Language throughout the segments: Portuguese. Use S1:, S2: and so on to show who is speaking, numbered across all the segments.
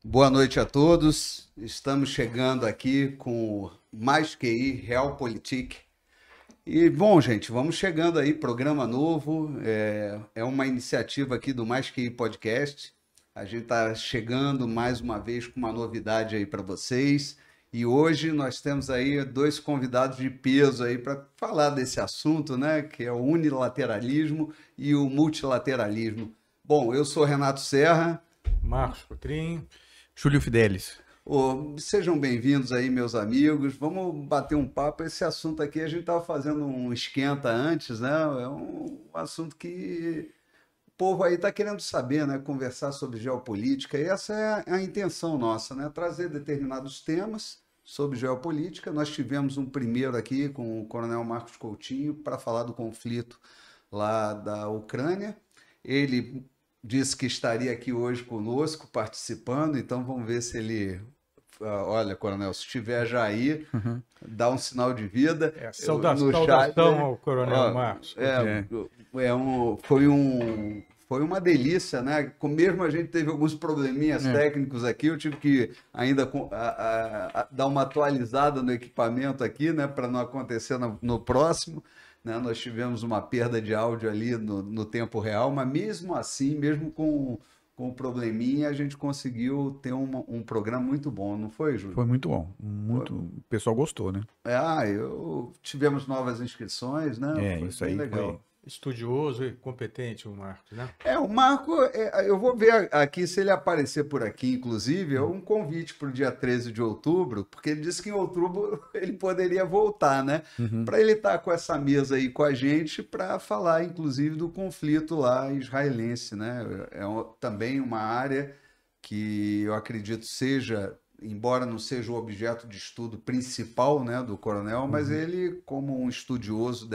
S1: Boa noite a todos. Estamos chegando aqui com Mais QI, Realpolitik. E, bom, gente, vamos chegando aí, programa novo. É uma iniciativa aqui do Mais QI Podcast. A gente está chegando mais uma vez com uma novidade aí para vocês. E hoje nós temos aí dois convidados de peso aí para falar desse assunto, né? Que é o unilateralismo e o multilateralismo. Bom, eu sou Renato Serra.
S2: Marcos Cotrim.
S3: Júlio Fidelis.
S1: Sejam bem-vindos aí, meus amigos. Vamos bater um papo. Esse assunto aqui, a gente estava fazendo um esquenta antes, né? É um assunto que o povo aí está querendo saber, né? Conversar sobre geopolítica. E essa é a intenção nossa, né? Trazer determinados temas sobre geopolítica. Nós tivemos um primeiro aqui com o Coronel Marcos Coutinho para falar do conflito lá da Ucrânia. Ele disse que estaria aqui hoje conosco, participando, então vamos ver se ele... Olha, Coronel, se estiver já aí, dá um sinal de vida.
S2: Saudação ao Coronel Marcos.
S1: Foi uma delícia, né? Mesmo a gente teve alguns probleminhas técnicos aqui, eu tive que ainda dar uma atualizada no equipamento aqui, né? Para não acontecer no próximo. Né? Nós tivemos uma perda de áudio ali no tempo real, mas mesmo assim, mesmo com o probleminha, a gente conseguiu ter um programa muito bom, não foi, Júlio?
S3: Foi muito bom. O pessoal gostou, né?
S1: Tivemos novas inscrições, né?
S3: Foi isso aí.
S1: Legal.
S3: Foi...
S2: Estudioso e competente o Marcos, né?
S1: O Marco, eu vou ver aqui se ele aparecer por aqui, inclusive, é um convite para o dia 13 de outubro, porque ele disse que em outubro ele poderia voltar, né? Para ele estar com essa mesa aí com a gente para falar, inclusive, do conflito lá israelense, né? Também uma área que eu acredito seja, embora não seja o objeto de estudo principal, né, do coronel, mas ele, como um estudioso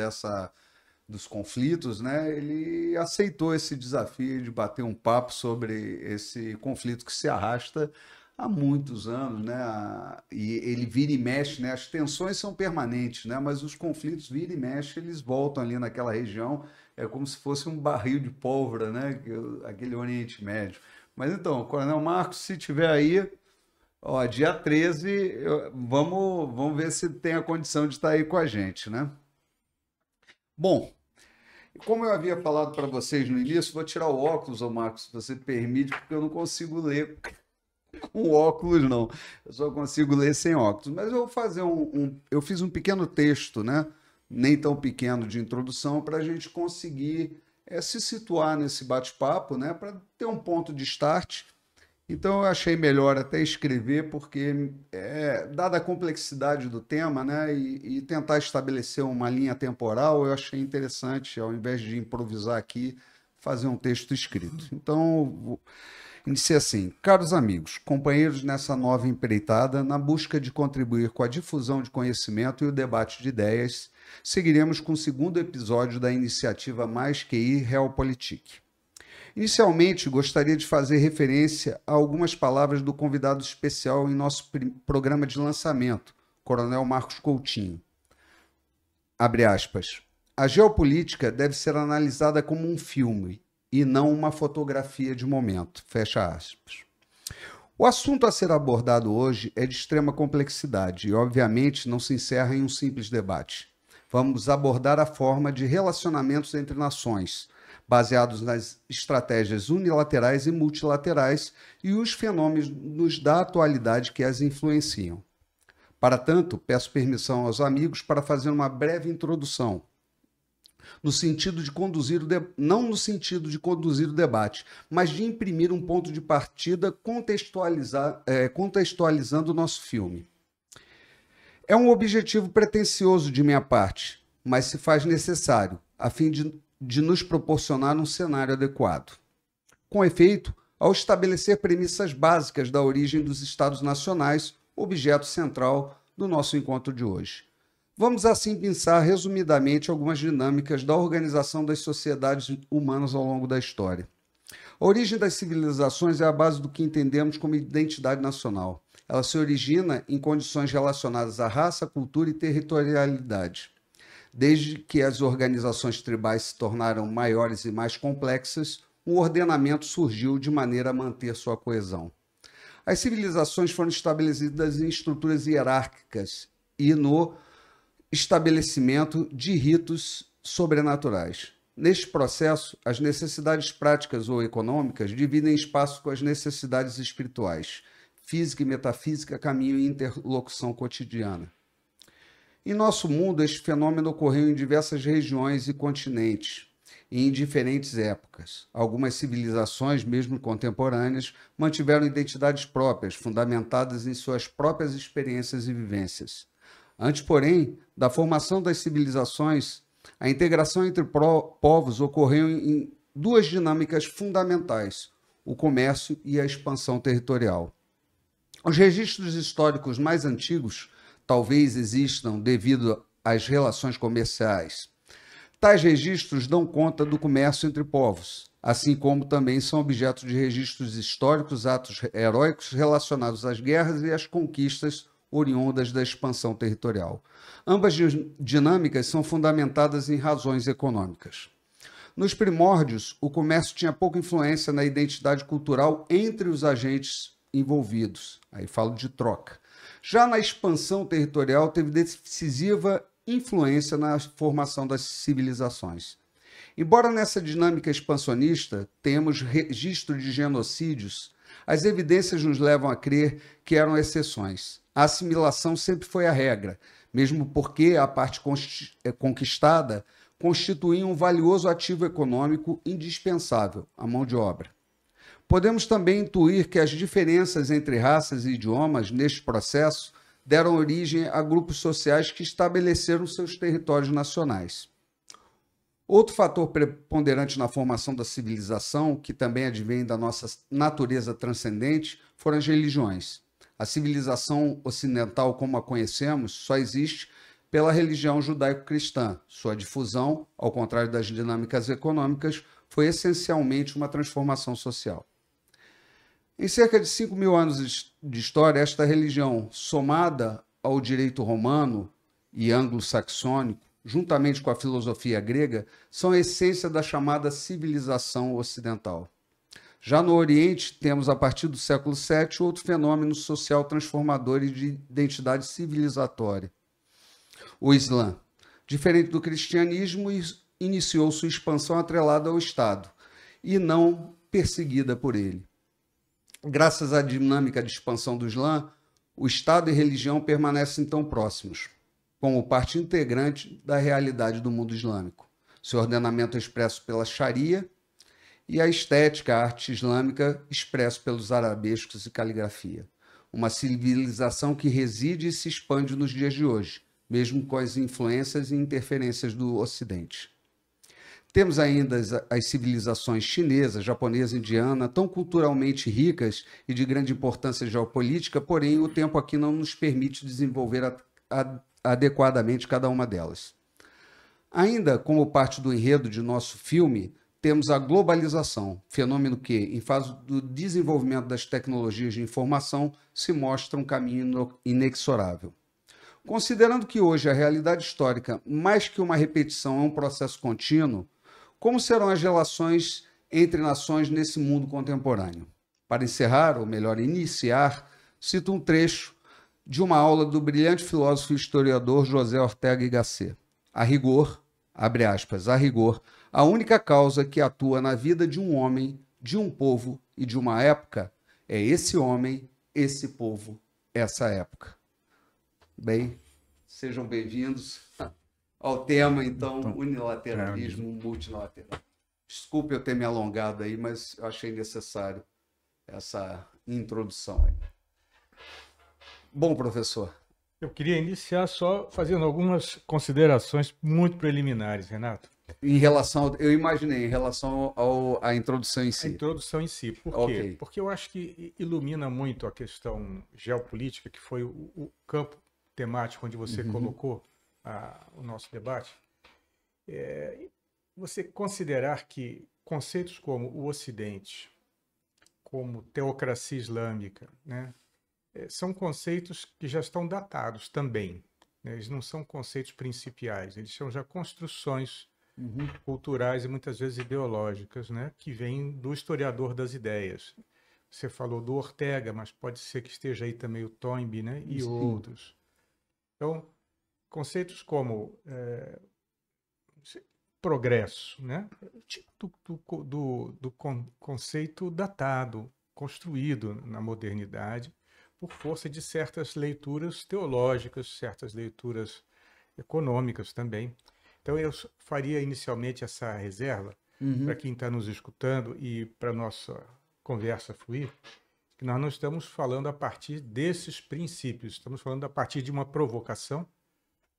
S1: dos conflitos, né, ele aceitou esse desafio de bater um papo sobre esse conflito que se arrasta há muitos anos, né, e ele vira e mexe, né, as tensões são permanentes, né, mas os conflitos vira e mexe, eles voltam ali naquela região, é como se fosse um barril de pólvora, né, aquele Oriente Médio. Mas então, Coronel Marcos, se tiver aí, dia 13, vamos ver se tem a condição de estar aí com a gente, né? Bom, como eu havia falado para vocês no início, vou tirar o óculos, Marcos, se você permite, porque eu não consigo ler com óculos, não. Eu só consigo ler sem óculos. Mas eu vou fazer eu fiz um pequeno texto, né? Nem tão pequeno, de introdução, para a gente conseguir se situar nesse bate-papo, né? Para ter um ponto de start. Então eu achei melhor até escrever, porque, dada a complexidade do tema, né, e tentar estabelecer uma linha temporal, eu achei interessante, ao invés de improvisar aqui, fazer um texto escrito. Então, iniciei assim: caros amigos, companheiros nessa nova empreitada, na busca de contribuir com a difusão de conhecimento e o debate de ideias, seguiremos com o segundo episódio da iniciativa Mais QI Realpolitik. Inicialmente, gostaria de fazer referência a algumas palavras do convidado especial em nosso programa de lançamento, Coronel Marcos Coutinho. Abre aspas. A geopolítica deve ser analisada como um filme e não uma fotografia de momento. Fecha aspas. O assunto a ser abordado hoje é de extrema complexidade e, obviamente, não se encerra em um simples debate. Vamos abordar a forma de relacionamentos entre nações, baseados nas estratégias unilaterais e multilaterais e os fenômenos da atualidade que as influenciam. Para tanto, peço permissão aos amigos para fazer uma breve introdução, no sentido de conduzir não no sentido de conduzir o debate, mas de imprimir um ponto de partida contextualizando o nosso filme. É um objetivo pretensioso de minha parte, mas se faz necessário, a fim de nos proporcionar um cenário adequado. Com efeito, ao estabelecer premissas básicas da origem dos Estados nacionais, objeto central do nosso encontro de hoje. Vamos assim pensar resumidamente algumas dinâmicas da organização das sociedades humanas ao longo da história. A origem das civilizações é a base do que entendemos como identidade nacional. Ela se origina em condições relacionadas à raça, cultura e territorialidade. Desde que as organizações tribais se tornaram maiores e mais complexas, um ordenamento surgiu de maneira a manter sua coesão. As civilizações foram estabelecidas em estruturas hierárquicas e no estabelecimento de ritos sobrenaturais. Neste processo, as necessidades práticas ou econômicas dividem espaço com as necessidades espirituais. Física e metafísica caminham em interlocução cotidiana. Em nosso mundo, este fenômeno ocorreu em diversas regiões e continentes, e em diferentes épocas. Algumas civilizações, mesmo contemporâneas, mantiveram identidades próprias, fundamentadas em suas próprias experiências e vivências. Antes, porém, da formação das civilizações, a integração entre povos ocorreu em duas dinâmicas fundamentais: o comércio e a expansão territorial. Os registros históricos mais antigos talvez existam devido às relações comerciais. Tais registros dão conta do comércio entre povos, assim como também são objeto de registros históricos, atos heróicos relacionados às guerras e às conquistas oriundas da expansão territorial. Ambas dinâmicas são fundamentadas em razões econômicas. Nos primórdios, o comércio tinha pouca influência na identidade cultural entre os agentes envolvidos. Aí falo de troca. Já na expansão territorial, teve decisiva influência na formação das civilizações. Embora nessa dinâmica expansionista tenhamos registro de genocídios, as evidências nos levam a crer que eram exceções. A assimilação sempre foi a regra, mesmo porque a parte conquistada constituía um valioso ativo econômico indispensável, a mão de obra. Podemos também intuir que as diferenças entre raças e idiomas neste processo deram origem a grupos sociais que estabeleceram seus territórios nacionais. Outro fator preponderante na formação da civilização, que também advém da nossa natureza transcendente, foram as religiões. A civilização ocidental, como a conhecemos, só existe pela religião judaico-cristã. Sua difusão, ao contrário das dinâmicas econômicas, foi essencialmente uma transformação social. Em cerca de 5.000 anos de história, esta religião, somada ao direito romano e anglo-saxônico, juntamente com a filosofia grega, são a essência da chamada civilização ocidental. Já no Oriente, temos, a partir do século VII, outro fenômeno social transformador e de identidade civilizatória: o Islã. Diferente do cristianismo, iniciou sua expansão atrelada ao Estado e não perseguida por ele. Graças à dinâmica de expansão do Islã, o Estado e religião permanecem tão próximos, como parte integrante da realidade do mundo islâmico. Seu ordenamento é expresso pela Sharia e a estética, a arte islâmica, expresso pelos arabescos e caligrafia. Uma civilização que reside e se expande nos dias de hoje, mesmo com as influências e interferências do Ocidente. Temos ainda as civilizações chinesa, japonesa, indiana, tão culturalmente ricas e de grande importância geopolítica, porém o tempo aqui não nos permite desenvolver adequadamente cada uma delas. Ainda como parte do enredo de nosso filme, temos a globalização, fenômeno que, em fase do desenvolvimento das tecnologias de informação, se mostra um caminho inexorável. Considerando que hoje a realidade histórica, mais que uma repetição, é um processo contínuo, como serão as relações entre nações nesse mundo contemporâneo? Para encerrar, ou melhor, iniciar, cito um trecho de uma aula do brilhante filósofo e historiador José Ortega y Gasset. A rigor, abre aspas, a rigor, a única causa que atua na vida de um homem, de um povo e de uma época é esse homem, esse povo, essa época. Bem, sejam bem-vindos ao tema, então, unilateralismo multilateral. Desculpe eu ter me alongado aí, mas eu achei necessário essa introdução aí. Bom, professor.
S2: Eu queria iniciar só fazendo algumas considerações muito preliminares, Renato.
S1: Em relação, eu imaginei, em relação à introdução em si.
S2: A introdução em si. Por quê?
S1: Okay.
S2: Porque eu acho que ilumina muito a questão geopolítica, que foi o campo temático onde você colocou o nosso debate. Você considerar que conceitos como o Ocidente, como teocracia islâmica, né, são conceitos que já estão datados também, né? Eles não são conceitos principiais, eles são já construções culturais e muitas vezes ideológicas, né, que vêm do historiador das ideias. Você falou do Ortega, mas pode ser que esteja aí também o Toynbee, né? E
S1: Sim.
S2: outros. Então, conceitos como progresso, né? Tipo do conceito datado, construído na modernidade, por força de certas leituras teológicas, certas leituras econômicas também. Então, eu faria inicialmente essa reserva para quem está nos escutando e para a nossa conversa fluir, que nós não estamos falando a partir desses princípios, estamos falando a partir de uma provocação,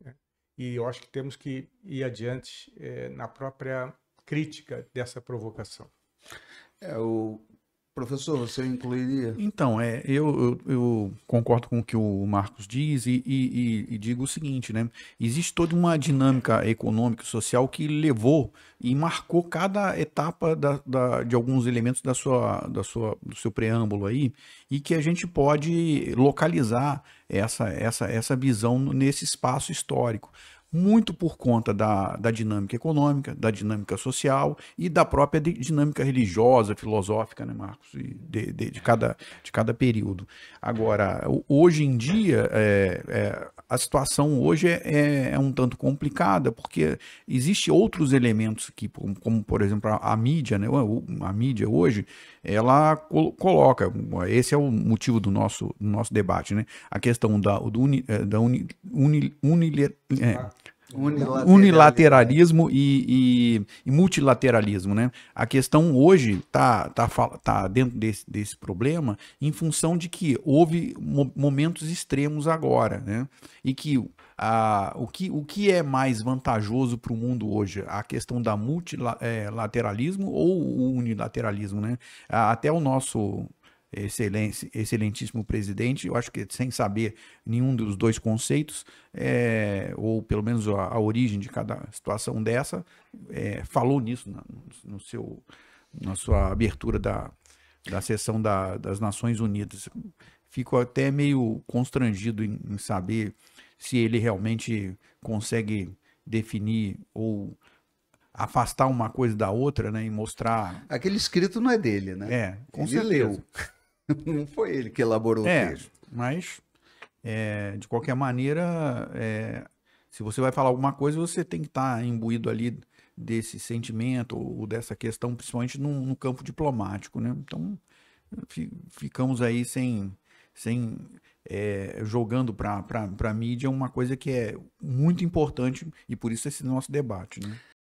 S2: né? E eu acho que temos que ir adiante na própria crítica dessa provocação.
S1: Professor, você incluiria?
S3: Então, eu concordo com o que o Marcos diz e digo o seguinte, né? Existe toda uma dinâmica econômica e social que levou e marcou cada etapa de alguns elementos do seu preâmbulo aí, e que a gente pode localizar essa visão nesse espaço histórico. Muito por conta da dinâmica econômica, da dinâmica social e da própria dinâmica religiosa, filosófica, né, Marcos? De cada período. Agora, hoje em dia, a situação hoje é um tanto complicada, porque existem outros elementos que, como por exemplo, a mídia, né? A mídia hoje, ela coloca, esse é o motivo do nosso debate, né? A questão unilateralismo e multilateralismo, né? A questão hoje tá dentro desse problema em função de que houve momentos extremos agora, né? E que o que é mais vantajoso para o mundo hoje? A questão da multilateralismo ou o unilateralismo, né? Até o nosso excelentíssimo presidente, eu acho que sem saber nenhum dos dois conceitos, ou pelo menos a origem de cada situação dessa, falou nisso na sua abertura da sessão das Nações Unidas. Fico até meio constrangido em saber se ele realmente consegue definir ou afastar uma coisa da outra, né, e mostrar...
S1: Aquele escrito não é dele, né?
S3: Com
S1: ele
S3: certeza.
S1: leu. Não foi ele que elaborou o texto.
S3: Mas, de qualquer maneira, se você vai falar alguma coisa, você tem que estar imbuído ali desse sentimento ou dessa questão, principalmente no campo diplomático, né? Então, ficamos aí jogando para a mídia uma coisa que é muito importante, e por isso esse nosso debate, né?